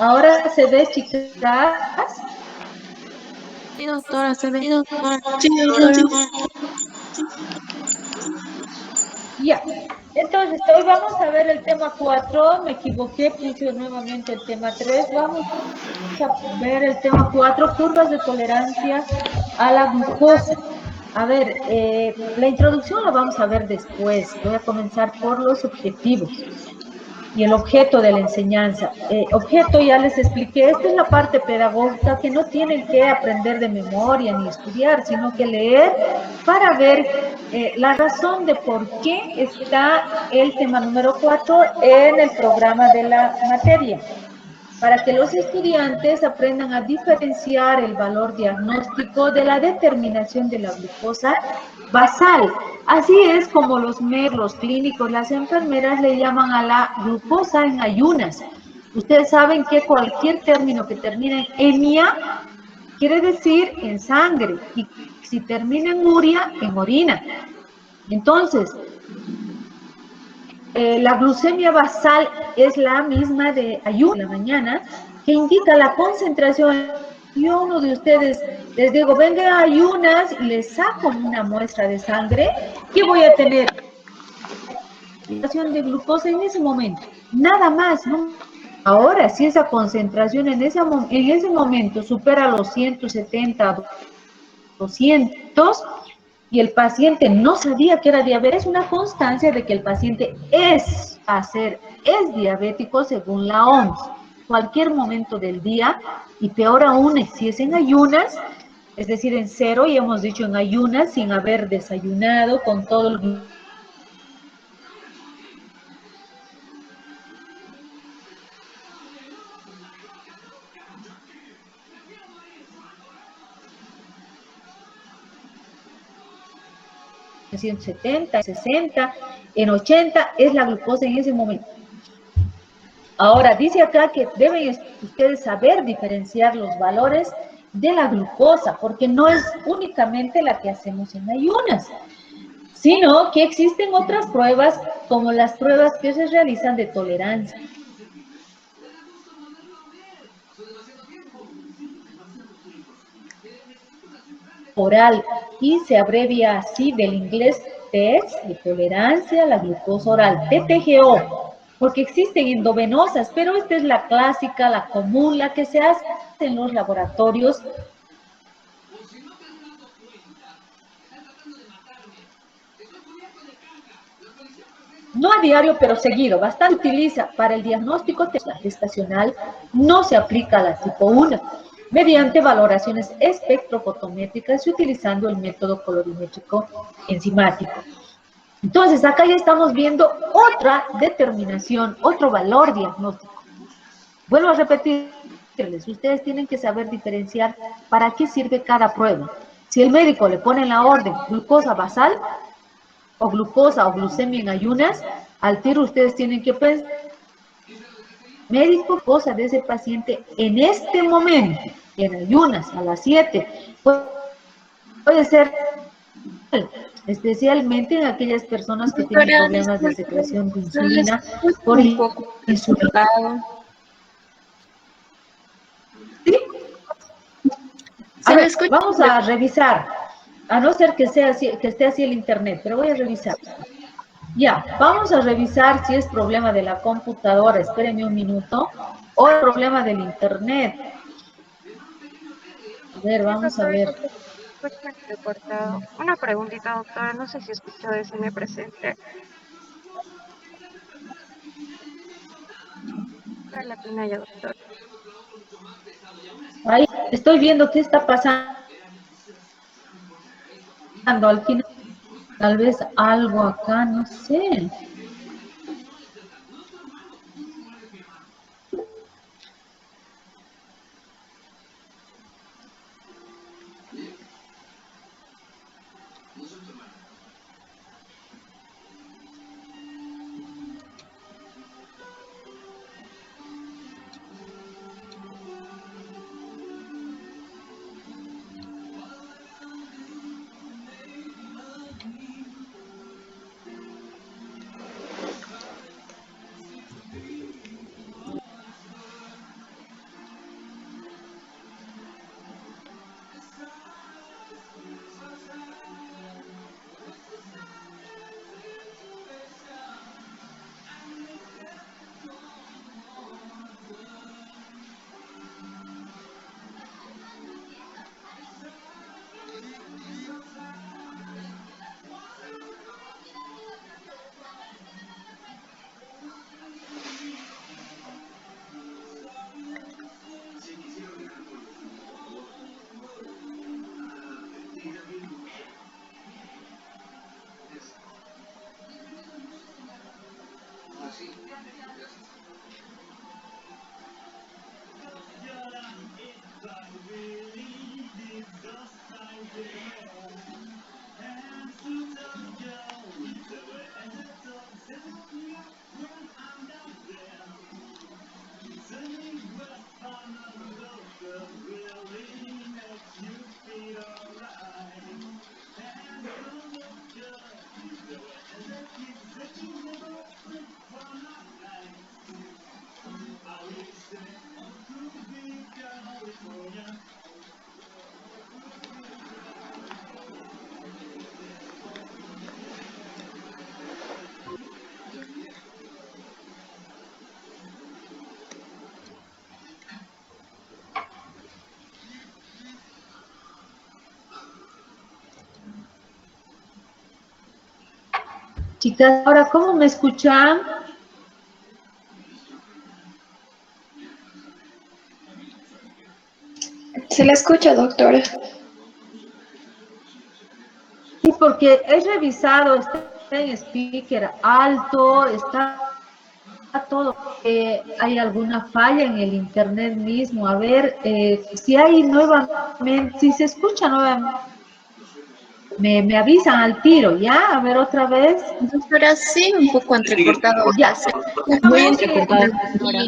Ahora se ve, chicas. Sí, doctora, se ve. Sí, doctora. Sí, doctora. Ya. Entonces, hoy vamos a ver el tema 4. Me equivoqué, puse nuevamente el tema 3. Vamos a ver el tema 4, curvas de tolerancia a la glucosa. A ver, la introducción la vamos a ver después. Voy a comenzar por los objetivos y el objeto de la enseñanza. Objeto, ya les expliqué, esta es la parte pedagógica que no tienen que aprender de memoria ni estudiar, sino que leer para ver la razón de por qué está el tema número 4 en el programa de la materia, para que los estudiantes aprendan a diferenciar el valor diagnóstico de la determinación de la glucosa basal. Así es como los médicos clínicos, las enfermeras le llaman a la glucosa en ayunas. Ustedes saben que cualquier término que termine en enia quiere decir en sangre y si termina en uria, en orina. Entonces, la glucemia basal es la misma de ayuno en la mañana, que indica la concentración. Yo a uno de ustedes les digo, venga a ayunas y les saco una muestra de sangre, ¿qué voy a tener? Concentración de glucosa en ese momento, nada más, ¿no? Ahora, si esa concentración en ese momento supera los 170, 200, y el paciente no sabía que era diabetes, es una constancia de que el paciente es diabético según la OMS, cualquier momento del día, y peor aún si es en ayunas, es decir, en cero, y hemos dicho en ayunas, sin haber desayunado, con todo el 170, en 60, en 80, es la glucosa en ese momento. Ahora, dice acá que deben ustedes saber diferenciar los valores de la glucosa, porque no es únicamente la que hacemos en ayunas, sino que existen otras pruebas, como las pruebas que se realizan de tolerancia oral, y se abrevia así del inglés test de tolerancia a la glucosa oral, TTGO, porque existen endovenosas, pero esta es la clásica, la común, la que se hace en los laboratorios. No a diario, pero seguido, bastante utiliza para el diagnóstico gestacional, no se aplica a la tipo 1, mediante valoraciones espectrofotométricas y utilizando el método colorimétrico enzimático. Entonces, acá ya estamos viendo otra determinación, otro valor diagnóstico. Vuelvo a repetirles, ustedes tienen que saber diferenciar para qué sirve cada prueba. Si el médico le pone en la orden glucosa basal, o glucosa o glucemia en ayunas, al tiro ustedes tienen que pensar, médico, cosa de ese paciente en este momento, en ayunas, a las 7, puede ser, especialmente en aquellas personas que tienen Doctora, problemas de disculpe, secreción de se le insulina escucha por un poco insulina. complicado. ¿Sí? A Se le ver, escucha vamos a revisar, a no ser que, sea así, que esté así el internet, pero voy a revisar. Ya, vamos a revisar si es problema de la computadora, espérenme un minuto, o el problema del internet. A ver, Sí, vamos a doctora, ver. escucha medio cortado. Una preguntita, doctora, no sé si escuchó de me presente. Vale la pena ya, doctora. Ahí estoy viendo qué está pasando. Al final, tal vez algo acá, no sé. Chicas, ahora, ¿cómo me escuchan? Se la escucha, doctora. Sí, porque he revisado, está en speaker alto, está todo. ¿Hay alguna falla en el internet mismo? A ver, si hay nuevamente, si se escucha nuevamente, me avisan al tiro, ¿ya? A ver, otra vez. Doctora, sí, un poco entrecortado. Ya. Muy Vamos que entrecortado, doctora.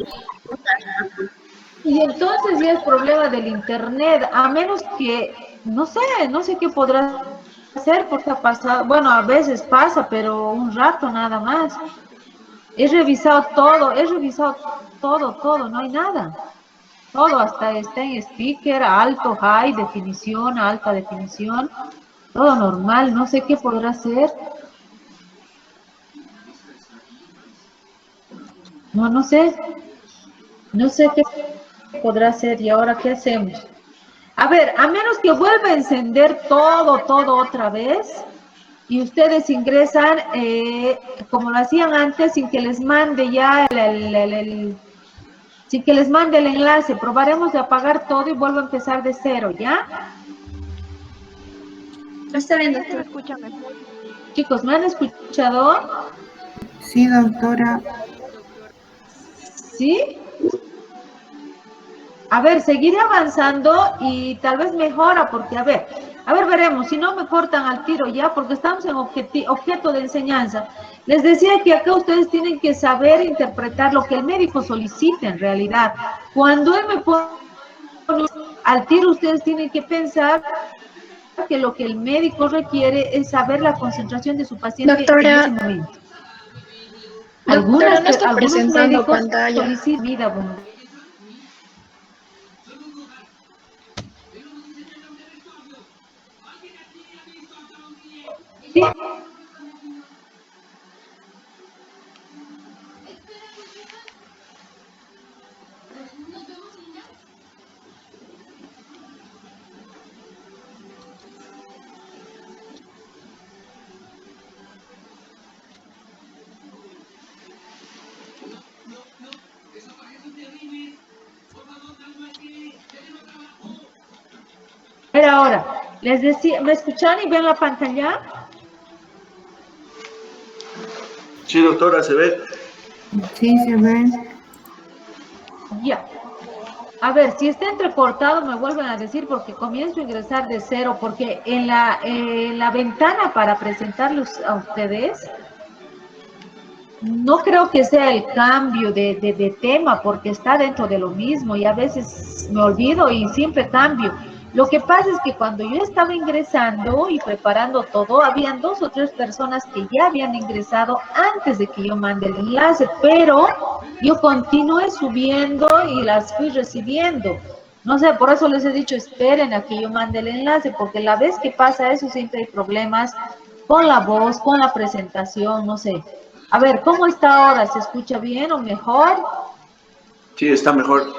y entonces ya es problema del internet, a menos que, no sé qué podrá hacer, porque ha pasado, bueno, a veces pasa, pero un rato nada más. He revisado todo, no hay nada. Todo, hasta está en speaker, alto, high, definición, alta definición, todo normal, no sé qué podrá hacer. No sé qué podrá hacer y ahora qué hacemos. A ver, a menos que vuelva a encender todo otra vez y ustedes ingresan como lo hacían antes sin que les mande ya sin que les mande el enlace. Probaremos de apagar todo y vuelvo a empezar de cero, ¿ya? Está bien, Ya se me doctora. escucha mejor. Chicos, ¿me han escuchado? Sí, doctora. ¿Sí? A ver, seguiré avanzando y tal vez mejora, porque a ver, veremos, si no me cortan al tiro ya, porque estamos en objeto de enseñanza. Les decía que acá ustedes tienen que saber interpretar lo que el médico solicita en realidad. Cuando él me pone al tiro, ustedes tienen que pensar que lo que el médico requiere es saber la concentración de su paciente en ese Doctora, momento. doctora, no está Algunos presentando médicos pantalla. solicitan vida, bueno. Sí. Pero ahora, les decía, ¿me escuchan y ven la pantalla? Sí, doctora, se ve. Sí, se ve. Ya. A ver, si está entrecortado, me vuelven a decir porque comienzo a ingresar de cero, porque en la ventana para presentarlos a ustedes, no creo que sea el cambio de tema, porque está dentro de lo mismo y a veces me olvido y siempre cambio. Lo que pasa es que cuando yo estaba ingresando y preparando todo, habían 2 o 3 personas que ya habían ingresado antes de que yo mande el enlace, pero yo continué subiendo y las fui recibiendo. No sé, por eso les he dicho, esperen a que yo mande el enlace, porque la vez que pasa eso siempre hay problemas con la voz, con la presentación, no sé. A ver, ¿cómo está ahora? ¿Se escucha bien o mejor? Sí, está mejor.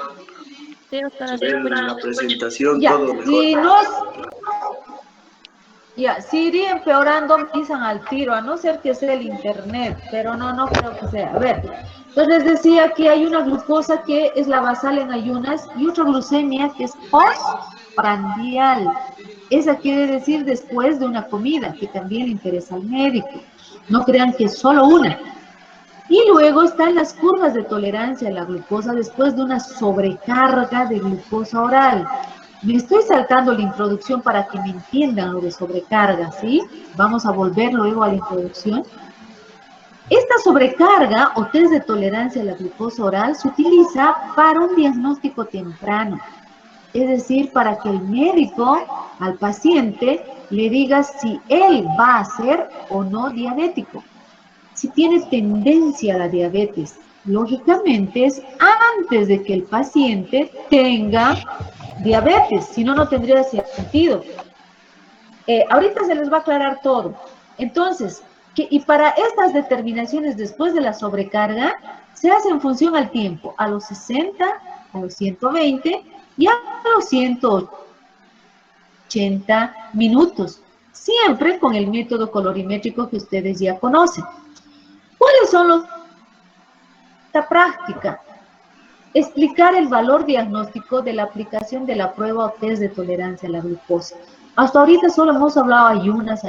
Sí, doctora, Se se ve escucha. la presentación, Ya, todo mejor. si no, ya, si iría empeorando, me avisan al tiro, a no ser que sea el internet, pero no creo que sea. A ver, entonces les decía que hay una glucosa que es la basal en ayunas y otra glucemia que es postprandial. Esa quiere decir después de una comida, que también le interesa al médico. No crean que es solo una. Y luego están las curvas de tolerancia a la glucosa después de una sobrecarga de glucosa oral. Me estoy saltando la introducción para que me entiendan lo de sobrecarga, ¿sí? Vamos a volver luego a la introducción. Esta sobrecarga o test de tolerancia a la glucosa oral se utiliza para un diagnóstico temprano, es decir, para que el médico al paciente le diga si él va a ser o no diabético, si tiene tendencia a la diabetes. Lógicamente es antes de que el paciente tenga diabetes, si no, no tendría sentido. Ahorita se les va a aclarar todo. Entonces, y para estas determinaciones después de la sobrecarga, se hace en función al tiempo, a los 60, a los 120 y a los 180 minutos, siempre con el método colorimétrico que ustedes ya conocen. ¿Cuáles son los de esta práctica? Explicar el valor diagnóstico de la aplicación de la prueba o test de tolerancia a la glucosa. Hasta ahorita solo hemos hablado ayunas,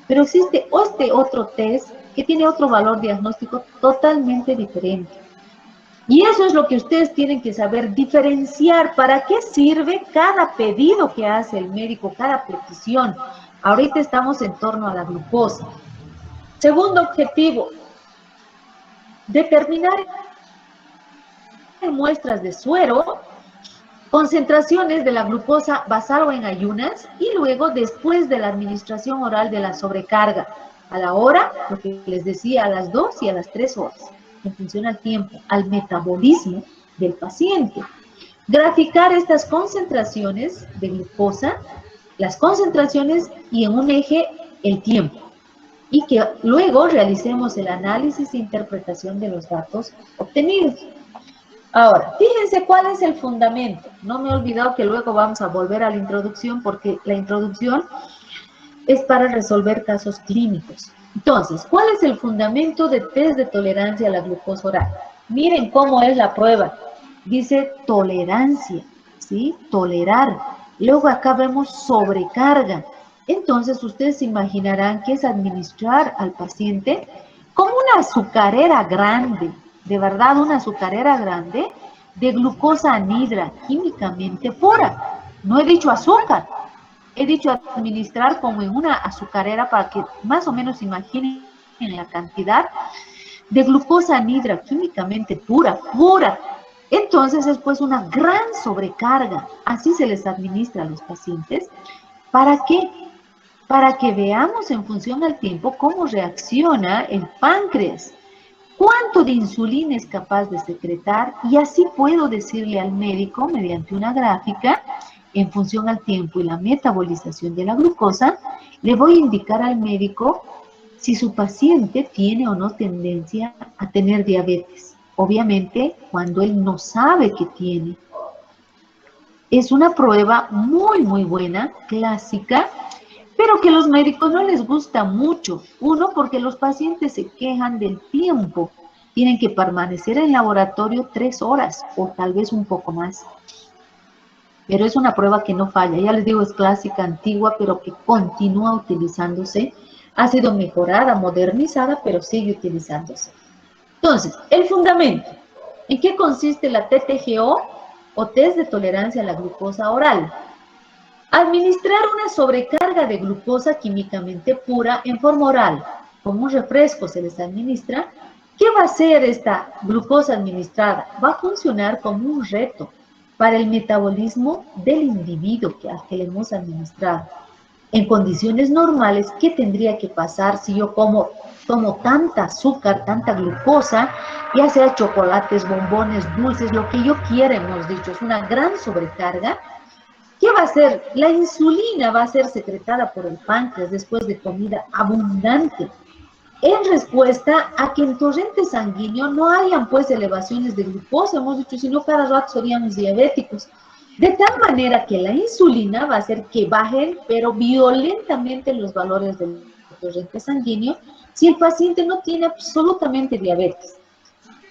pero existe este otro test que tiene otro valor diagnóstico totalmente diferente. Y eso es lo que ustedes tienen que saber diferenciar. ¿Para qué sirve cada pedido que hace el médico, cada petición? Ahorita estamos en torno a la glucosa. Segundo objetivo, determinar en muestras de suero concentraciones de la glucosa basal o en ayunas y luego después de la administración oral de la sobrecarga, a la hora, lo que les decía, a las 2 y a las 3 horas, en función al tiempo, al metabolismo del paciente. Graficar estas concentraciones de glucosa, las concentraciones y en un eje el tiempo, y que luego realicemos el análisis e interpretación de los datos obtenidos. Ahora, fíjense cuál es el fundamento. No me he olvidado que luego vamos a volver a la introducción porque la introducción es para resolver casos clínicos. Entonces, ¿cuál es el fundamento de test de tolerancia a la glucosa oral? Miren cómo es la prueba. Dice tolerancia, ¿sí? Tolerar. Luego acá vemos sobrecarga. Entonces, ustedes se imaginarán que es administrar al paciente como una azucarera grande, de verdad una azucarera grande, de glucosa anhidra químicamente pura. No he dicho azúcar, he dicho administrar como en una azucarera para que más o menos imaginen la cantidad de glucosa anhidra químicamente pura. Entonces es pues una gran sobrecarga. Así se les administra a los pacientes. ¿Para qué? Para que veamos en función al tiempo cómo reacciona el páncreas. ¿Cuánto de insulina es capaz de secretar? Y así puedo decirle al médico, mediante una gráfica, en función al tiempo y la metabolización de la glucosa, le voy a indicar al médico si su paciente tiene o no tendencia a tener diabetes. Obviamente, cuando él no sabe que tiene. Es una prueba muy buena, clásica, pero que a los médicos no les gusta mucho. Uno, porque los pacientes se quejan del tiempo. Tienen que permanecer en laboratorio 3 horas o tal vez un poco más. Pero es una prueba que no falla. Ya les digo, es clásica, antigua, pero que continúa utilizándose. Ha sido mejorada, modernizada, pero sigue utilizándose. Entonces, el fundamento. ¿En qué consiste la TTGO o test de tolerancia a la glucosa oral? Administrar una sobrecarga de glucosa químicamente pura en forma oral. Como un refresco se les administra. ¿Qué va a hacer esta glucosa administrada? Va a funcionar como un reto para el metabolismo del individuo al que le hemos administrado. En condiciones normales, ¿qué tendría que pasar si yo tomo tanta azúcar, tanta glucosa, ya sea chocolates, bombones, dulces, lo que yo quiera, hemos dicho, es una gran sobrecarga? ¿Qué va a hacer? La insulina va a ser secretada por el páncreas después de comida abundante, en respuesta a que en torrente sanguíneo no hayan pues elevaciones de glucosa, hemos dicho, sino cada rato seríamos diabéticos. De tal manera que la insulina va a hacer que bajen, pero violentamente los valores del torrente sanguíneo, si el paciente no tiene absolutamente diabetes.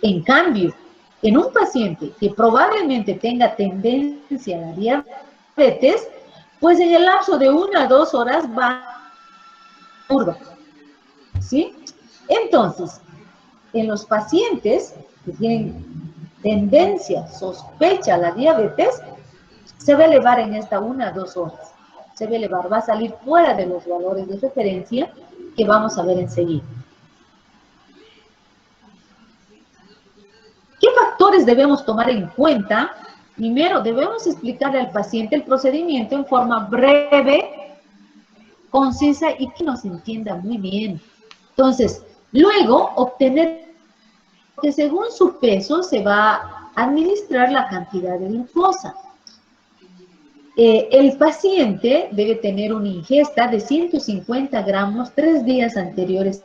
En cambio, en un paciente que probablemente tenga tendencia a la diabetes, pues en el lapso de 1 a 2 horas va a curva, ¿sí? Entonces, en los pacientes que tienen tendencia, sospecha a la diabetes, se va a elevar en esta 1 a 2 horas. Se va a elevar, va a salir fuera de los valores de referencia que vamos a ver enseguida. ¿Qué factores debemos tomar en cuenta? Primero, debemos explicarle al paciente el procedimiento en forma breve, concisa y que nos entienda muy bien. Entonces, luego, obtener que según su peso se va a administrar la cantidad de glucosa. El paciente debe tener una ingesta de 150 gramos 3 días anteriores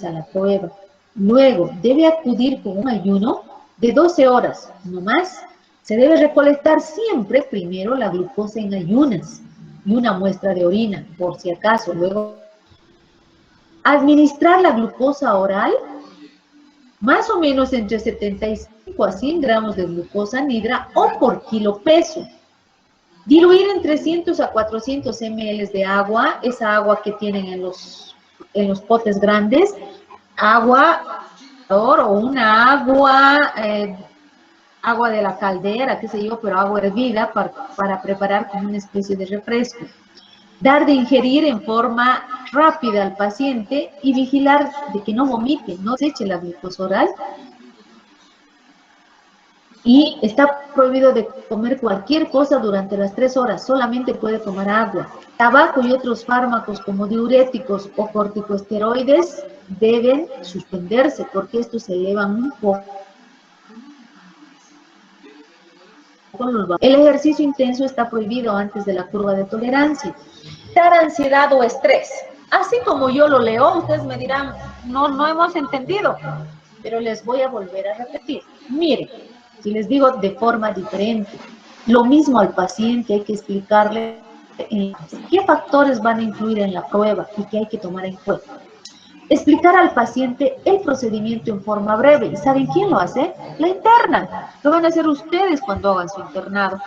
a la prueba. Luego, debe acudir con un ayuno de 12 horas, no más. Se debe recolectar siempre primero la glucosa en ayunas y una muestra de orina, por si acaso. Luego, administrar la glucosa oral, más o menos entre 75 a 100 gramos de glucosa anhidra o por kilo peso. Diluir en 300 a 400 ml de agua, esa agua que tienen en los potes grandes, agua o una agua de la caldera, qué sé yo, pero agua hervida para preparar como una especie de refresco. Dar de ingerir en forma rápida al paciente y vigilar de que no vomite, no se eche la glucosa oral. Y está prohibido de comer cualquier cosa durante las 3 horas, solamente puede tomar agua. Tabaco y otros fármacos como diuréticos o corticosteroides deben suspenderse porque estos se elevan un poco. El ejercicio intenso está prohibido antes de la curva de tolerancia. Dar ansiedad o estrés. Así como yo lo leo, ustedes me dirán, no hemos entendido, pero les voy a volver a repetir. Miren, si les digo de forma diferente, lo mismo al paciente hay que explicarle qué factores van a influir en la prueba y qué hay que tomar en cuenta. Explicar al paciente el procedimiento en forma breve. ¿Y saben quién lo hace? La interna. Lo van a hacer ustedes cuando hagan su internado.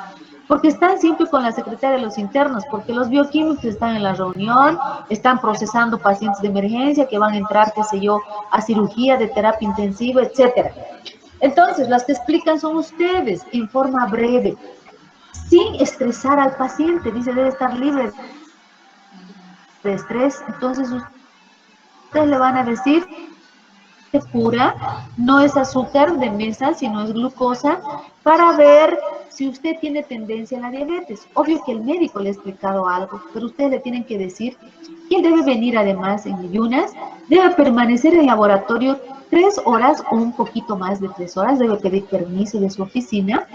Porque están siempre con la secretaria de los internos, porque los bioquímicos están en la reunión, están procesando pacientes de emergencia que van a entrar, qué sé yo, a cirugía de terapia intensiva, etcétera. Entonces, las que explican son ustedes en forma breve, sin estresar al paciente. Dice, debe estar libre de estrés. Entonces, ustedes le van a decir que pura, no es azúcar de mesa, sino es glucosa, para ver si usted tiene tendencia a la diabetes. Obvio que el médico le ha explicado algo, pero ustedes le tienen que decir que él debe venir además en ayunas, debe permanecer en el laboratorio 3 horas o un poquito más de 3 horas, debe pedir permiso de su oficina,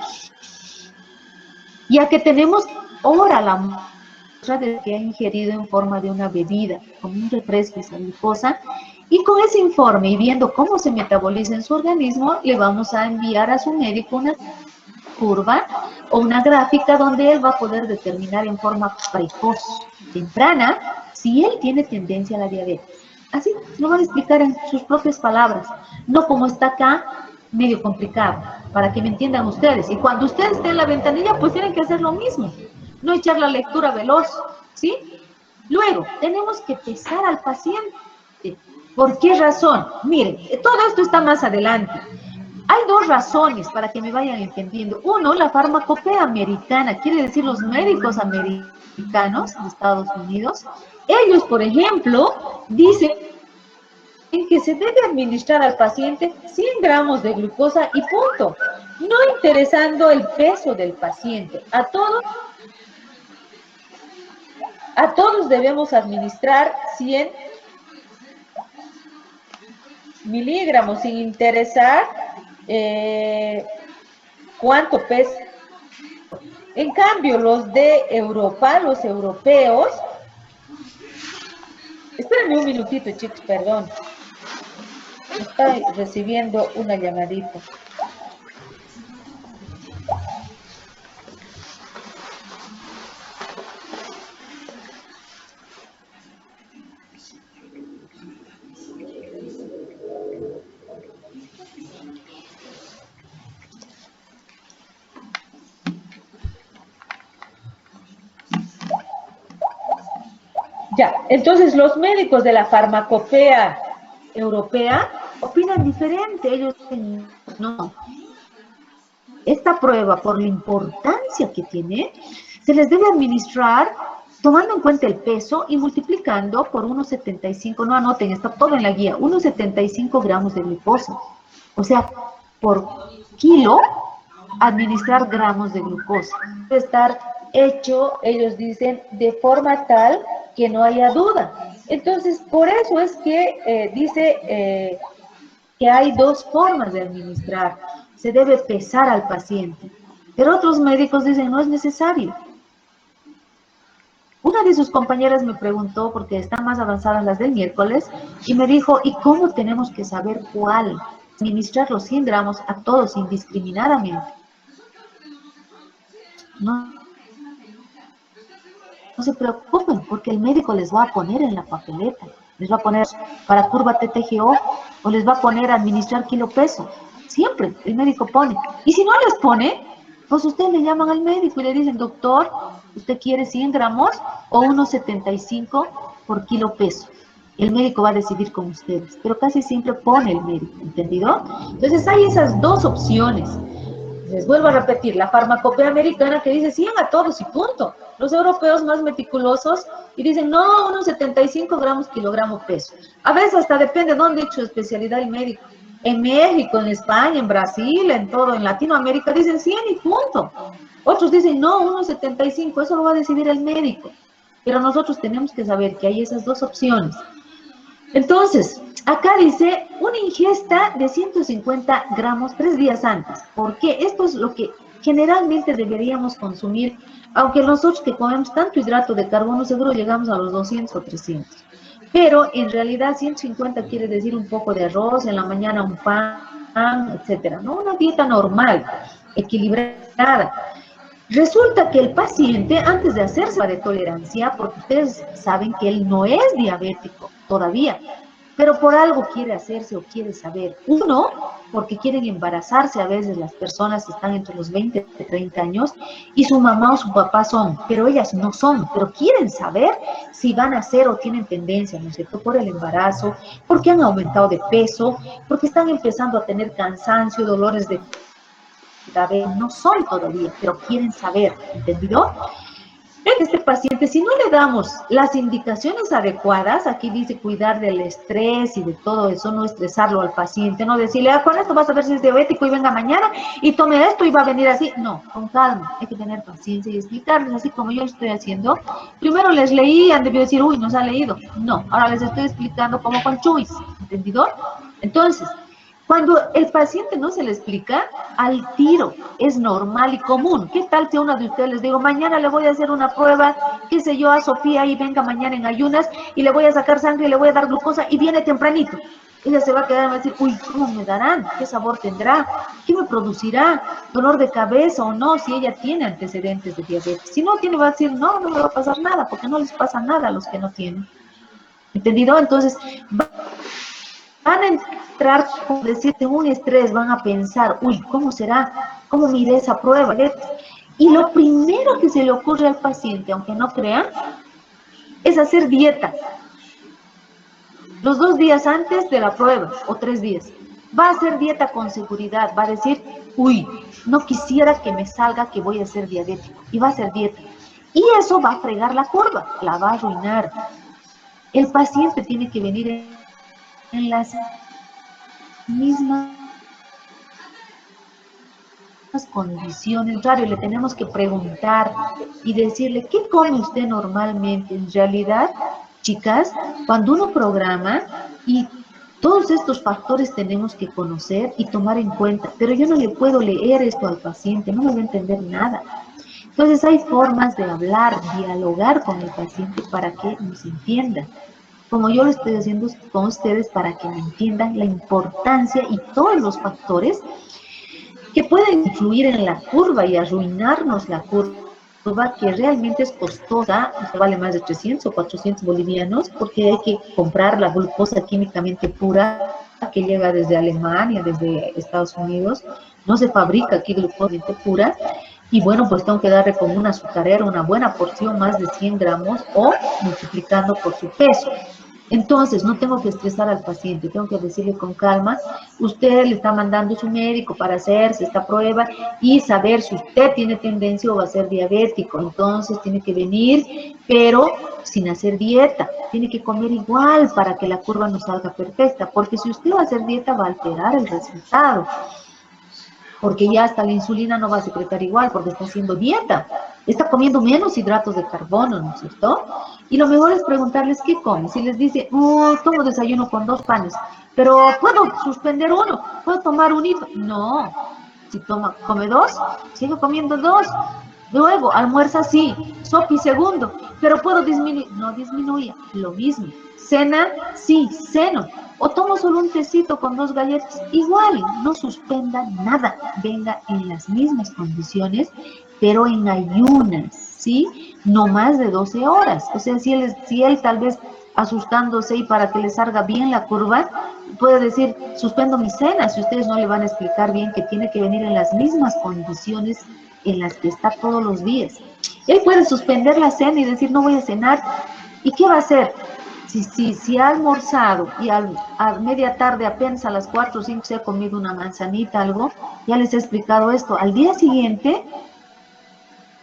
ya que tenemos ahora la muestra de que ha ingerido en forma de una bebida, como un refresco esa glucosa, y con ese informe y viendo cómo se metaboliza en su organismo, le vamos a enviar a su médico una curva o una gráfica donde él va a poder determinar en forma precoz, temprana, si él tiene tendencia a la diabetes. Así lo van a explicar en sus propias palabras, no como está acá, medio complicado, para que me entiendan ustedes. Y cuando ustedes estén en la ventanilla, pues tienen que hacer lo mismo, no echar la lectura veloz, ¿sí? Luego, tenemos que pesar al paciente. ¿Por qué razón? Miren, todo esto está más adelante. Hay 2 razones para que me vayan entendiendo. Uno, la farmacopea americana, quiere decir los médicos americanos de Estados Unidos. Ellos, por ejemplo, dicen que se debe administrar al paciente 100 gramos de glucosa y punto, no interesando el peso del paciente. A todos debemos administrar 100 miligramos sin interesar cuánto pesa. En cambio, los de Europa, los europeos, espérenme un minutito, chicos, perdón. Estoy recibiendo una llamadita. Ya, entonces los médicos de la farmacopea europea opinan diferente. Ellos dicen, no, esta prueba, por la importancia que tiene, se les debe administrar tomando en cuenta el peso y multiplicando por 1,75, no anoten, está todo en la guía, 1,75 gramos de glucosa. O sea, por kilo, administrar gramos de glucosa. Debe estar hecho, ellos dicen, de forma tal que no haya duda. Entonces, por eso es que dice que hay 2 formas de administrar. Se debe pesar al paciente. Pero otros médicos dicen, no es necesario. Una de sus compañeras me preguntó, porque están más avanzadas las del miércoles, y me dijo, ¿y cómo tenemos que saber cuál? Administrar los 100 gramos a todos indiscriminadamente. No, no se preocupen, porque el médico les va a poner en la papeleta, les va a poner para curva TTGO o les va a poner a administrar kilo peso. Siempre el médico pone. Y si no les pone, pues ustedes le llaman al médico y le dicen, doctor, ¿usted quiere 100 gramos o 1,75 por kilo peso? El médico va a decidir con ustedes, pero casi siempre pone el médico, ¿entendido? Entonces hay esas dos opciones. Les vuelvo a repetir, la farmacopea americana que dice 100 a todos y punto. Los europeos más meticulosos y dicen, no, unos 75 gramos kilogramo peso. A veces hasta depende de dónde ha hecho su especialidad el médico. En México, en España, en Brasil, en todo, en Latinoamérica dicen 100 y punto. Otros dicen, no, unos 75, eso lo va a decidir el médico. Pero nosotros tenemos que saber que hay esas dos opciones. Entonces, acá dice una ingesta de 150 gramos 3 días antes. ¿Por qué? Esto es lo que generalmente deberíamos consumir, aunque nosotros que comemos tanto hidrato de carbono seguro llegamos a los 200 o 300. Pero en realidad 150 quiere decir un poco de arroz, en la mañana un pan, etcétera, ¿no? Una dieta normal, equilibrada. Resulta que el paciente, antes de hacerse la de tolerancia, porque ustedes saben que él no es diabético todavía, pero por algo quiere hacerse o quiere saber. Uno, porque quieren embarazarse, a veces las personas están entre los 20 y 30 años y su mamá o su papá son, pero ellas no son, pero quieren saber si van a ser o tienen tendencia, ¿no es cierto?, por el embarazo, porque han aumentado de peso, porque están empezando a tener cansancio, dolores de cabeza, no son todavía, pero quieren saber, ¿entendido? Este paciente, si no le damos las indicaciones adecuadas, aquí dice cuidar del estrés y de todo eso, no estresarlo al paciente, no decirle, con esto vas a ver si es diabético y venga mañana y tome esto y va a venir así. No, con calma, hay que tener paciencia y explicarles así como yo lo estoy haciendo. Primero les leí, han debido decir, uy, nos ha leído. No, ahora les estoy explicando como con chuis, ¿entendido? Entonces, cuando el paciente no se le explica, al tiro, es normal y común. ¿Qué tal si a una de ustedes les digo, mañana le voy a hacer una prueba, qué sé yo, a Sofía y venga mañana en ayunas y le voy a sacar sangre y le voy a dar glucosa y viene tempranito? Ella se va a quedar y va a decir, uy, ¿cómo me darán? ¿Qué sabor tendrá? ¿Qué me producirá? ¿Dolor de cabeza o no? Si ella tiene antecedentes de diabetes. Si no tiene, va a decir, no, no me va a pasar nada, porque no les pasa nada a los que no tienen. ¿Entendido? Entonces, van a entrar, como decirte, un estrés, van a pensar, uy, ¿cómo será? ¿Cómo miré esa prueba? Y lo primero que se le ocurre al paciente, aunque no crean, es hacer dieta. Los 2 días antes de la prueba, o 3 días. Va a hacer dieta con seguridad, va a decir, uy, no quisiera que me salga que voy a ser diabético. Y va a hacer dieta. Y eso va a fregar la curva, la va a arruinar. El paciente tiene que venir en las mismas condiciones. Claro, le tenemos que preguntar y decirle, ¿qué come usted normalmente? En realidad, chicas, cuando uno programa, y todos estos factores tenemos que conocer y tomar en cuenta, pero yo no le puedo leer esto al paciente, no me va a entender nada. Entonces hay formas de hablar, dialogar con el paciente para que nos entienda. Como yo lo estoy haciendo con ustedes para que me entiendan la importancia y todos los factores que pueden influir en la curva y arruinarnos la curva, que realmente es costosa, vale más de 300 o 400 bolivianos, porque hay que comprar la glucosa químicamente pura que llega desde Alemania, desde Estados Unidos. No se fabrica aquí glucosa pura. Y bueno, pues tengo que darle como una azucarera, una buena porción, más de 100 gramos, o multiplicando por su peso. Entonces, no tengo que estresar al paciente, tengo que decirle con calma, usted le está mandando a su médico para hacerse esta prueba y saber si usted tiene tendencia o va a ser diabético. Entonces, tiene que venir, pero sin hacer dieta. Tiene que comer igual para que la curva no salga perfecta, porque si usted va a hacer dieta, va a alterar el resultado. Porque ya hasta la insulina no va a secretar igual, porque está haciendo dieta. Está comiendo menos hidratos de carbono, ¿no es cierto? Y lo mejor es preguntarles qué come. Si les dice, tomo desayuno con 2 panes, pero ¿puedo suspender uno? ¿Puedo tomar un hito? No. Si come 2, sigue comiendo 2. Luego, almuerza sí, sopi segundo, pero puedo disminuir, no disminuya, lo mismo. Cena, sí, ceno. O tomo solo un tecito con 2 galletas, igual, no suspenda nada, venga en las mismas condiciones, pero en ayunas, ¿sí? No más de 12 horas. O sea, si él tal vez asustándose y para que le salga bien la curva, puede decir, suspendo mi cena, si ustedes no le van a explicar bien que tiene que venir en las mismas condiciones en las que está todos los días. Él puede suspender la cena y decir, no voy a cenar. ¿Y qué va a hacer? Si ha almorzado y a media tarde apenas a las 4 o 5 se ha comido una manzanita, algo, ya les he explicado esto. Al día siguiente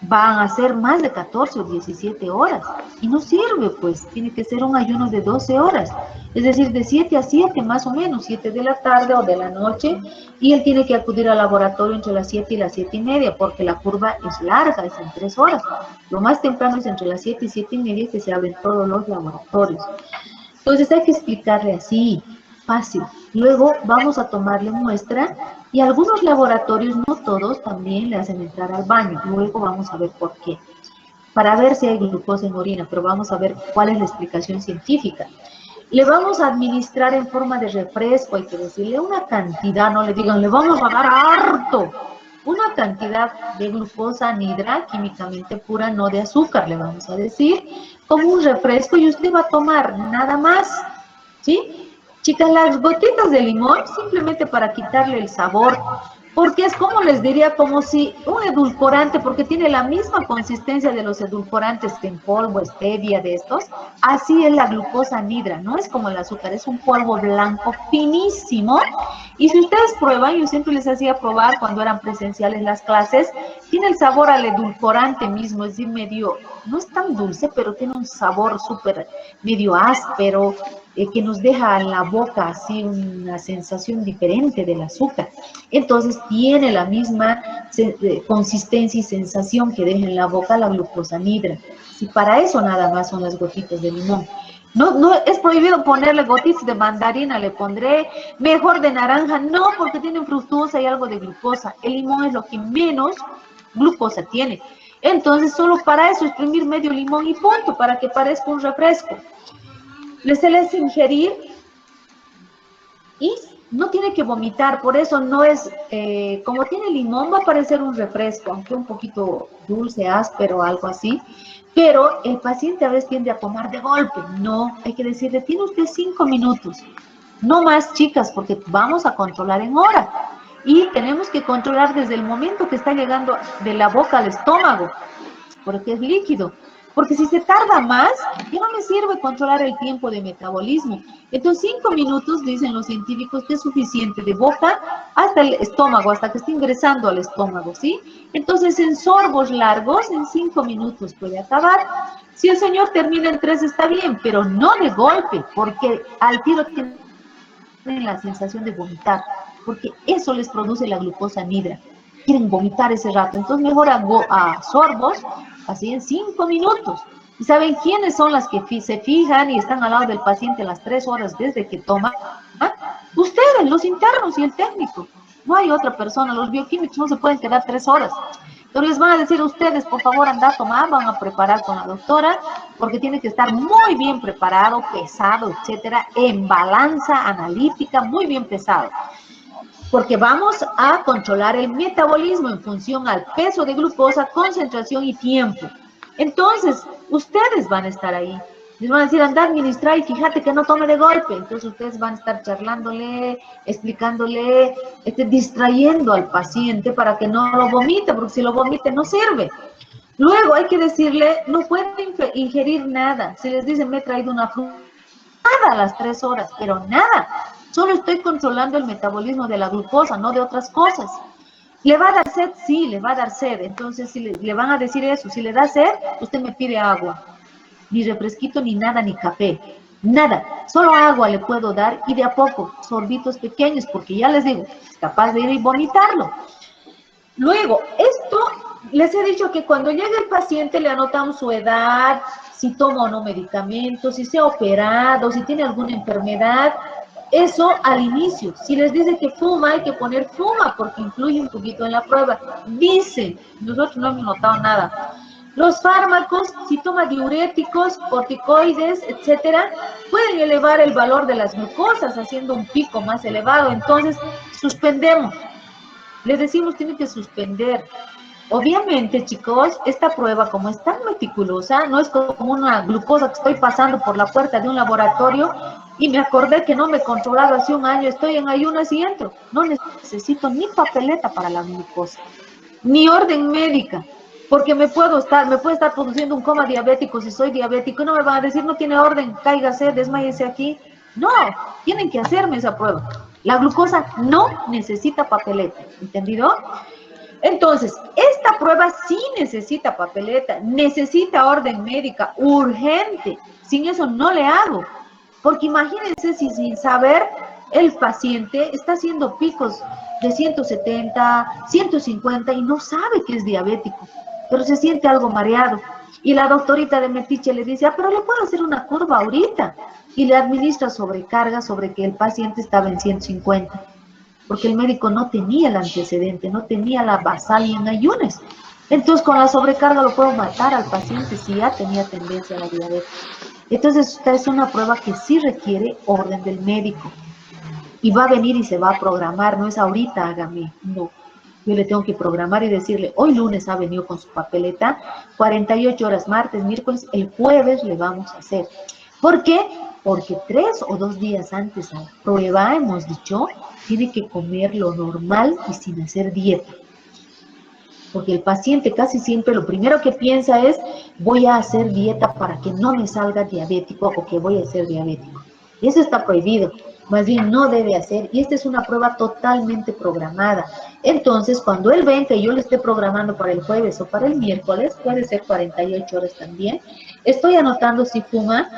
van a ser más de 14 o 17 horas. Y no sirve, pues, tiene que ser un ayuno de 12 horas. Es decir, de 7 a 7 más o menos, 7 de la tarde o de la noche. Y él tiene que acudir al laboratorio entre las 7 y las 7 y media, porque la curva es larga, es en 3 horas. Lo más temprano es entre las 7 y 7 y media que se abren todos los laboratorios. Entonces hay que explicarle así, fácil. Luego vamos a tomarle muestra y algunos laboratorios, no todos, también le hacen entrar al baño. Luego vamos a ver por qué. Para ver si hay glucosa en orina, pero vamos a ver cuál es la explicación científica. Le vamos a administrar en forma de refresco, hay que decirle una cantidad, no le digan, le vamos a dar harto. Una cantidad de glucosa anhidra, químicamente pura, no de azúcar, le vamos a decir, como un refresco y usted va a tomar nada más, ¿sí? Chicas, las gotitas de limón simplemente para quitarle el sabor, porque es como les diría, como si un edulcorante, porque tiene la misma consistencia de los edulcorantes que en polvo, stevia, de estos, así es la glucosa anhidra, no es como el azúcar, es un polvo blanco finísimo, y si ustedes prueban, yo siempre les hacía probar cuando eran presenciales las clases, tiene el sabor al edulcorante mismo, es decir, medio, no es tan dulce, pero tiene un sabor súper medio áspero, que nos deja en la boca así una sensación diferente del azúcar. Entonces tiene la misma consistencia y sensación que deja en la boca la glucosa anhidra. Si para eso nada más son las gotitas de limón. No es prohibido ponerle gotitas de mandarina, le pondré mejor de naranja, no, porque tienen fructosa y algo de glucosa. El limón es lo que menos glucosa tiene. Entonces solo para eso exprimir medio limón y punto, para que parezca un refresco. Se les ingerir y no tiene que vomitar, por eso no es, como tiene limón va a parecer un refresco, aunque un poquito dulce, áspero, algo así, pero el paciente a veces tiende a tomar de golpe, no, hay que decirle, tiene usted 5 minutos, no más chicas, porque vamos a controlar en hora, y tenemos que controlar desde el momento que está llegando de la boca al estómago, porque es líquido. Porque si se tarda más, ya no me sirve controlar el tiempo de metabolismo. Entonces, 5 minutos, dicen los científicos, que es suficiente de boca hasta el estómago, hasta que esté ingresando al estómago, ¿sí? Entonces, en sorbos largos, en 5 minutos puede acabar. Si el señor termina en 3, está bien, pero no de golpe, porque al tiro tiene la sensación de vomitar, porque eso les produce la glucosa anhidra. Quieren vomitar ese rato, entonces mejor hago a sorbos, así en 5 minutos. ¿Y saben quiénes son las que se fijan y están al lado del paciente las 3 horas desde que toma? ¿Ah? Ustedes, los internos y el técnico. No hay otra persona, los bioquímicos no se pueden quedar 3 horas. Entonces les van a decir a ustedes, por favor, anda a tomar, van a preparar con la doctora, porque tiene que estar muy bien preparado, pesado, etcétera, en balanza analítica, muy bien pesado. Porque vamos a controlar el metabolismo en función al peso de glucosa, concentración y tiempo. Entonces, ustedes van a estar ahí. Les van a decir, anda a administrar y fíjate que no tome de golpe. Entonces, ustedes van a estar charlándole, explicándole, distrayendo al paciente para que no lo vomite, porque si lo vomite no sirve. Luego hay que decirle, no pueden ingerir nada. Si les dicen, me he traído una fruta, nada a las 3 horas, pero nada. Solo estoy controlando el metabolismo de la glucosa, no de otras cosas. ¿Le va a dar sed? Sí, le va a dar sed. Entonces, si le van a decir eso, si le da sed, usted me pide agua. Ni refresquito, ni nada, ni café. Nada. Solo agua le puedo dar y de a poco, sorbitos pequeños, porque ya les digo, es capaz de ir y vomitarlo. Luego, esto, les he dicho que cuando llega el paciente le anotamos su edad, si toma o no medicamentos, si se ha operado, si tiene alguna enfermedad. Eso al inicio. Si les dice que fuma, hay que poner fuma porque influye un poquito en la prueba. Dicen, nosotros no hemos notado nada. Los fármacos, si toma diuréticos, corticoides, etcétera, pueden elevar el valor de las glucosas, haciendo un pico más elevado. Entonces, suspendemos. Les decimos, tienen que suspender. Obviamente, chicos, esta prueba, como es tan meticulosa, no es como una glucosa que estoy pasando por la puerta de un laboratorio y me acordé que no me he controlado hace un año, estoy en ayunas y entro. No necesito ni papeleta para la glucosa, ni orden médica, porque me puede estar produciendo un coma diabético si soy diabético y no me van a decir, no tiene orden, cáigase, desmáyese aquí. No, tienen que hacerme esa prueba. La glucosa no necesita papeleta, ¿entendido? Entonces, esta prueba sí necesita papeleta, necesita orden médica, urgente. Sin eso no le hago. Porque imagínense si sin saber el paciente está haciendo picos de 170, 150 y no sabe que es diabético, pero se siente algo mareado. Y la doctorita de Metiche le dice, pero le puedo hacer una curva ahorita. Y le administra sobrecarga sobre que el paciente estaba en 150. Porque el médico no tenía el antecedente, no tenía la basal y en ayunas. Entonces, con la sobrecarga lo puedo matar al paciente si ya tenía tendencia a la diabetes. Entonces, esta es una prueba que sí requiere orden del médico. Y va a venir y se va a programar, no es ahorita, hágame, no. Yo le tengo que programar y decirle, hoy lunes ha venido con su papeleta, 48 horas, martes, miércoles, el jueves le vamos a hacer. ¿Por qué? Porque 3 o 2 días antes a la prueba, hemos dicho, tiene que comer lo normal y sin hacer dieta. Porque el paciente casi siempre lo primero que piensa es, voy a hacer dieta para que no me salga diabético o que voy a ser diabético. Y eso está prohibido. Más bien no debe hacer. Y esta es una prueba totalmente programada. Entonces, cuando él ven que yo le esté programando para el jueves o para el miércoles, puede ser 48 horas también, estoy anotando si fuma.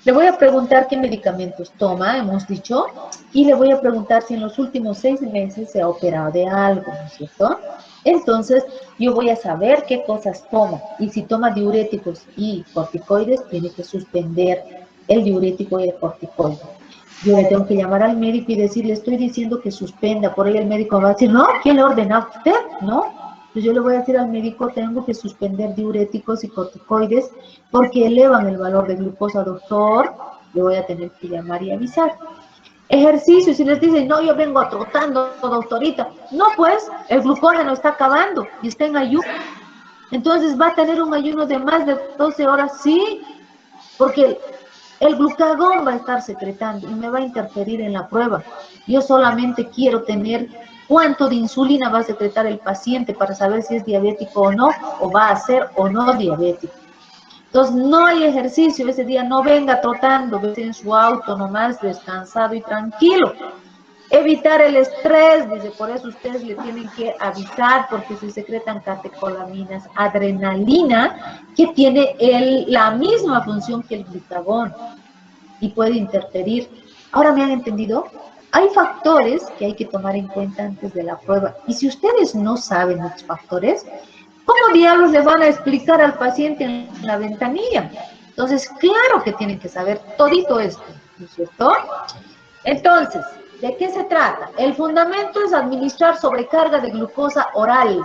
Le voy a preguntar qué medicamentos toma, hemos dicho, y le voy a preguntar si en los últimos 6 meses se ha operado de algo, ¿no es cierto? Entonces, yo voy a saber qué cosas toma, y si toma diuréticos y corticoides, tiene que suspender el diurético y el corticoide. Yo le tengo que llamar al médico y decirle, estoy diciendo que suspenda, por ahí el médico va a decir, no, ¿quién le ordena a usted? ¿No? Entonces yo le voy a decir al médico, tengo que suspender diuréticos y corticoides porque elevan el valor de glucosa, doctor. Le voy a tener que llamar y avisar. Ejercicio, si les dicen, no, yo vengo trotando, doctorita. No, pues, el glucógeno está acabando y está en ayuno. Entonces va a tener un ayuno de más de 12 horas, sí, porque el glucagón va a estar secretando y me va a interferir en la prueba. Yo solamente quiero tener cuánto de insulina va a secretar el paciente para saber si es diabético o no, o va a ser o no diabético. Entonces, no hay ejercicio ese día, no venga trotando, vete en su auto nomás, descansado y tranquilo. Evitar el estrés, dice, por eso ustedes le tienen que avisar, porque se secretan catecolaminas, adrenalina, que tiene la misma función que el glutagón y puede interferir. Ahora, ¿me han entendido? Hay factores que hay que tomar en cuenta antes de la prueba. Y si ustedes no saben los factores, ¿cómo diablos le van a explicar al paciente en la ventanilla? Entonces, claro que tienen que saber todito esto, ¿no es cierto? Entonces, ¿de qué se trata? El fundamento es administrar sobrecarga de glucosa oral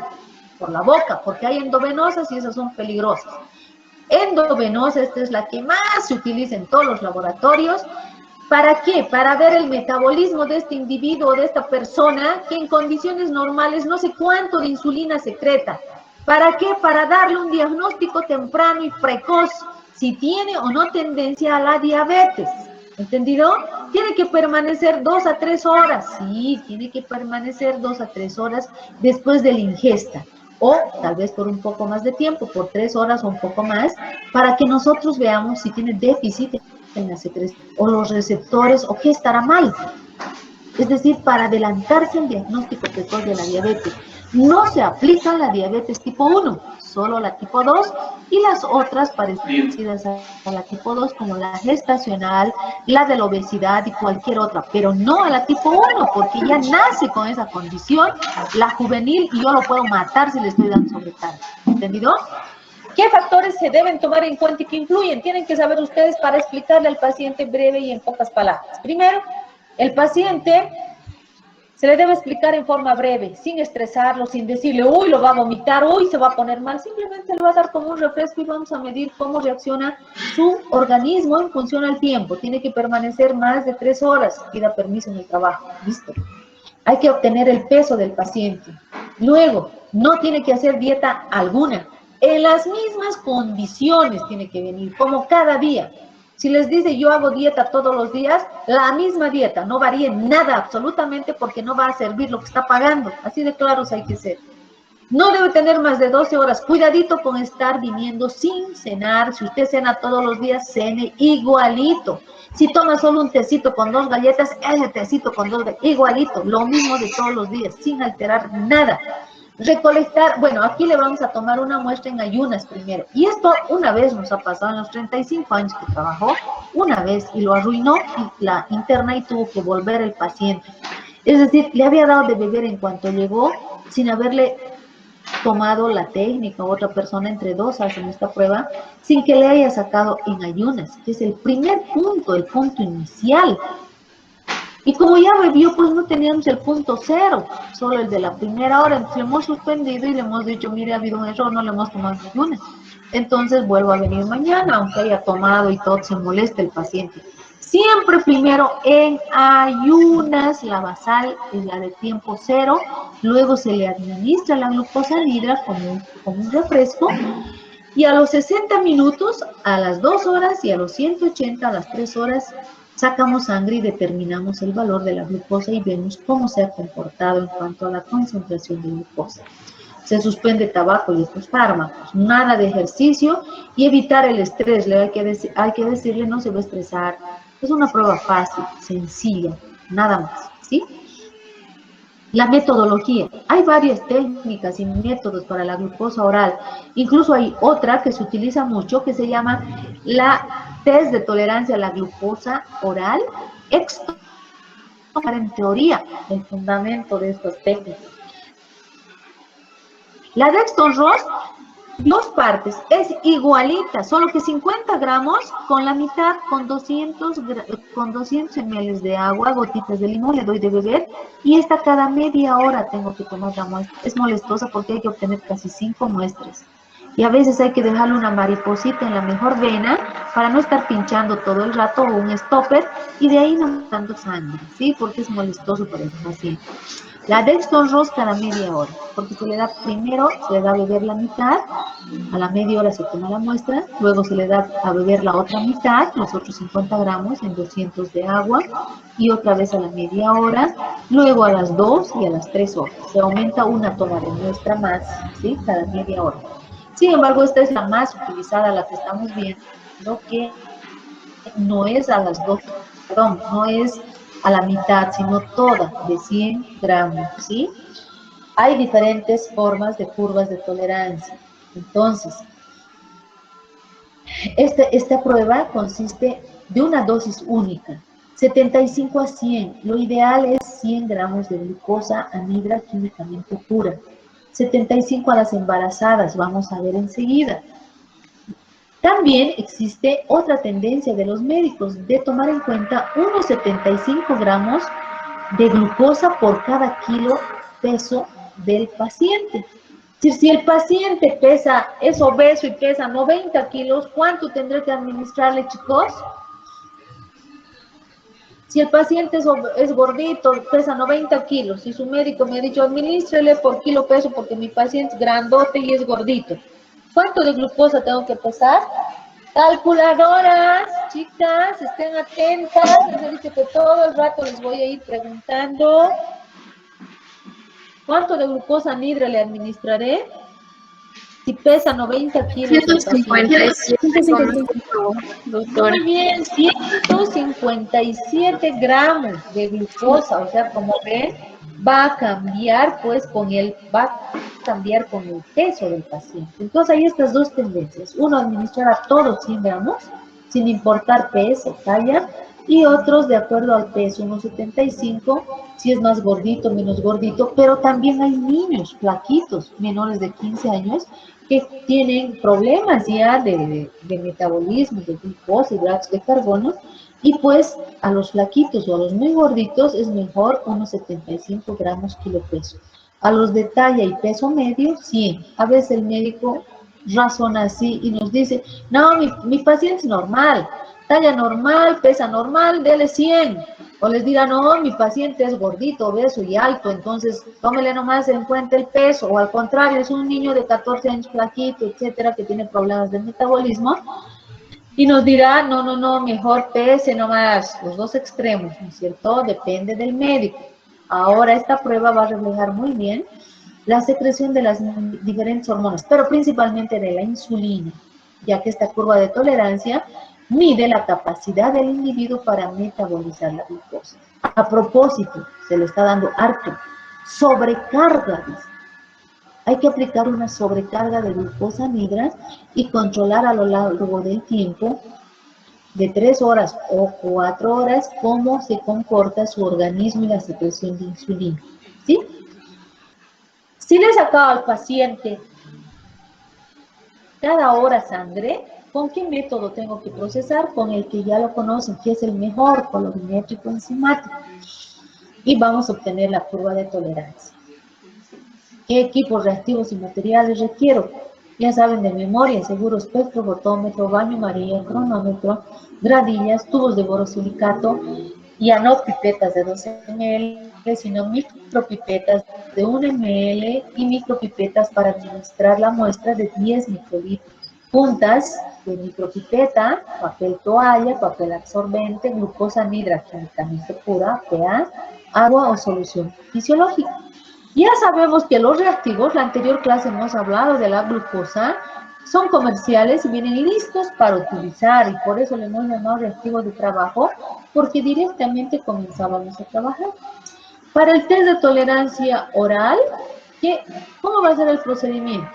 por la boca, porque hay endovenosas y esas son peligrosas. Endovenosa, esta es la que más se utiliza en todos los laboratorios. ¿Para qué? Para ver el metabolismo de este individuo o de esta persona que en condiciones normales no sé cuánto de insulina secreta. ¿Para qué? Para darle un diagnóstico temprano y precoz si tiene o no tendencia a la diabetes. ¿Entendido? Tiene que permanecer 2 a 3 horas. Sí, tiene que permanecer 2 a 3 horas después de la ingesta. O tal vez por un poco más de tiempo, por 3 horas o un poco más, para que nosotros veamos si tiene déficit en la secreción o los receptores o qué estará mal. Es decir, para adelantarse al diagnóstico precoz de la diabetes. No se aplica la diabetes tipo 1, solo la tipo 2 y las otras parecidas a la tipo 2 como la gestacional, la de la obesidad y cualquier otra, pero no a la tipo 1 porque ya nace con esa condición, la juvenil, y yo lo puedo matar si le estoy dando sobrecarga. ¿Entendido? ¿Qué factores se deben tomar en cuenta y que influyen? Tienen que saber ustedes para explicarle al paciente breve y en pocas palabras. Primero, El paciente se le debe explicar en forma breve, sin estresarlo, sin decirle, uy, lo va a vomitar, uy, se va a poner mal. Simplemente le va a dar como un refresco y vamos a medir cómo reacciona su organismo en función al tiempo. Tiene que permanecer más de 3 horas, pida permiso en el trabajo. Listo. Hay que obtener el peso del paciente. Luego, no tiene que hacer dieta alguna. En las mismas condiciones tiene que venir, como cada día. Si les dice yo hago dieta todos los días, la misma dieta, no varíe nada absolutamente porque no va a servir lo que está pagando. Así de claros hay que ser. No debe tener más de 12 horas. Cuidadito con estar viniendo sin cenar. Si usted cena todos los días, cene igualito. Si toma solo un tecito con 2 galletas, ese tecito con 2 galletas, igualito. Lo mismo de todos los días, sin alterar nada. Recolectar, bueno, aquí le vamos a tomar una muestra en ayunas primero. Y esto una vez nos ha pasado en los 35 años que trabajó, una vez, y lo arruinó la interna y tuvo que volver el paciente. Es decir, le había dado de beber en cuanto llegó, sin haberle tomado la técnica, otra persona entre dos hacen esta prueba, sin que le haya sacado en ayunas, que es el primer punto, el punto inicial. Y como ya bebió, pues no teníamos el punto 0, solo el de la primera hora. Entonces le hemos suspendido y le hemos dicho, mire, ha habido un error, no le hemos tomado en ayunas. Entonces vuelvo a venir mañana, aunque haya tomado y todo, se molesta el paciente. Siempre primero en ayunas, la basal es la de tiempo 0, luego se le administra la glucosa anhidra como un refresco, y a los 60 minutos, a las 2 horas y a los 180, a las 3 horas, sacamos sangre y determinamos el valor de la glucosa y vemos cómo se ha comportado en cuanto a la concentración de glucosa. Se suspende tabaco y estos fármacos, nada de ejercicio y evitar el estrés. Hay que decirle no se va a estresar. Es una prueba fácil, sencilla, nada más, ¿sí? La metodología. Hay varias técnicas y métodos para la glucosa oral. Incluso hay otra que se utiliza mucho que se llama la test de tolerancia a la glucosa oral. En teoría, el fundamento de estas técnicas. La Dexton-Ross, 2 partes, es igualita, solo que 50 gramos con la mitad, con 200 ml de agua, gotitas de limón, le doy de beber, y esta cada media hora tengo que tomar la muestra. Es molestosa porque hay que obtener casi 5 muestras. Y a veces hay que dejarle una mariposita en la mejor vena para no estar pinchando todo el rato o un stopper y de ahí no dando sangre, ¿sí? Porque es molestoso para el paciente. La Dexton-Ross cada media hora, porque se le da primero, se le da a beber la mitad, a la media hora se toma la muestra, luego se le da a beber la otra mitad, los otros 50 gramos en 200 de agua, y otra vez a la media hora, luego a las 2 y a las 3 horas. Se aumenta una toma de muestra más, ¿sí? Cada media hora. Sin embargo, esta es la más utilizada, la que estamos viendo, que no es a las 2, perdón, no es a la mitad, sino toda, de 100 gramos, ¿sí? Hay diferentes formas de curvas de tolerancia. Entonces, esta prueba consiste de una dosis única, 75 a 100. Lo ideal es 100 gramos de glucosa anhidra químicamente pura. 75 a las embarazadas, vamos a ver enseguida. También existe otra tendencia de los médicos de tomar en cuenta unos 75 gramos de glucosa por cada kilo peso del paciente. Si el paciente es obeso y pesa 90 kilos, ¿cuánto tendré que administrarle, chicos? Si el paciente es gordito, pesa 90 kilos, y su médico me ha dicho, administrele por kilo peso porque mi paciente es grandote y es gordito. ¿Cuánto de glucosa tengo que pesar? Calculadoras, chicas, estén atentas. Les he dicho que todo el rato les voy a ir preguntando. ¿Cuánto de glucosa anhidra le administraré? Si pesa 90 kilos. 155, doctora. Muy bien, 157 gramos de glucosa, o sea, como ven, va a cambiar con el peso del paciente. Entonces hay estas dos tendencias. Uno, administrar a todos 100 gramos, sin importar peso, talla, y otros de acuerdo al peso, unos 75, si es más gordito, menos gordito, pero también hay niños flaquitos, menores de 15 años, que tienen problemas ya de metabolismo, de glucosa, hidratos de carbono, y pues a los flaquitos o a los muy gorditos es mejor unos 75 gramos kilo peso. A los de talla y peso medio, 100. A veces el médico razona así y nos dice, no, mi paciente es normal, talla normal, pesa normal, dele 100. O les dirá, no, mi paciente es gordito, obeso y alto, entonces tómele nomás en cuenta el peso. O al contrario, es un niño de 14 años flaquito, etcétera, que tiene problemas de metabolismo. Y nos dirá, no, no, no, mejor pese nomás, los dos extremos, ¿no es cierto? Depende del médico. Ahora esta prueba va a reflejar muy bien la secreción de las diferentes hormonas, pero principalmente de la insulina, ya que esta curva de tolerancia mide la capacidad del individuo para metabolizar la glucosa. A propósito, se le está dando harto, sobrecarga, dice. Hay que aplicar una sobrecarga de glucosa negra y controlar a lo largo del tiempo, de 3 horas o 4 horas, cómo se comporta su organismo y la secreción de insulina. ¿Sí? Si le sacaba al paciente cada hora sangre, ¿con qué método tengo que procesar? Con el que ya lo conocen, que es el mejor, colorimétrico enzimático. Y vamos a obtener la curva de tolerancia. ¿Qué equipos reactivos y materiales requiero? Ya saben de memoria, seguro espectro, fotómetro, baño María, cronómetro, gradillas, tubos de borosilicato, ya no pipetas de 12 ml, sino micropipetas de 1 ml y micropipetas para administrar la muestra de 10 microlitros. Puntas de micropipeta, papel toalla, papel absorbente, glucosa anhidra químicamente pura, PA, agua o solución fisiológica. Ya sabemos que los reactivos, la anterior clase hemos hablado de la glucosa, son comerciales y vienen listos para utilizar y por eso le hemos llamado reactivo de trabajo, porque directamente comenzábamos a trabajar. Para el test de tolerancia oral, ¿cómo va a ser el procedimiento?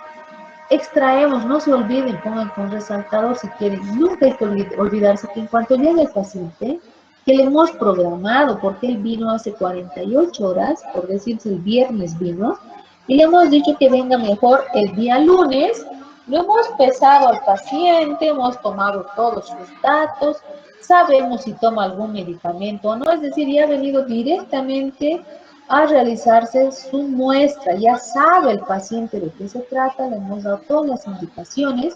Extraemos, no se olviden, pongan con resaltador si quieren, nunca hay que olvidarse que en cuanto llegue el paciente, que le hemos programado, porque él vino hace 48 horas, por decirse el viernes vino, y le hemos dicho que venga mejor el día lunes, lo hemos pesado al paciente, hemos tomado todos sus datos, sabemos si toma algún medicamento o no, es decir, ya ha venido directamente a realizarse su muestra, ya sabe el paciente de qué se trata, le hemos dado todas las indicaciones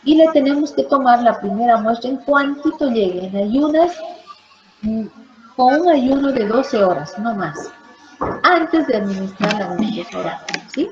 y le tenemos que tomar la primera muestra en cuantito llegue, en ayunas, con un ayuno de 12 horas, no más, antes de administrar la glucosa oral, ¿sí?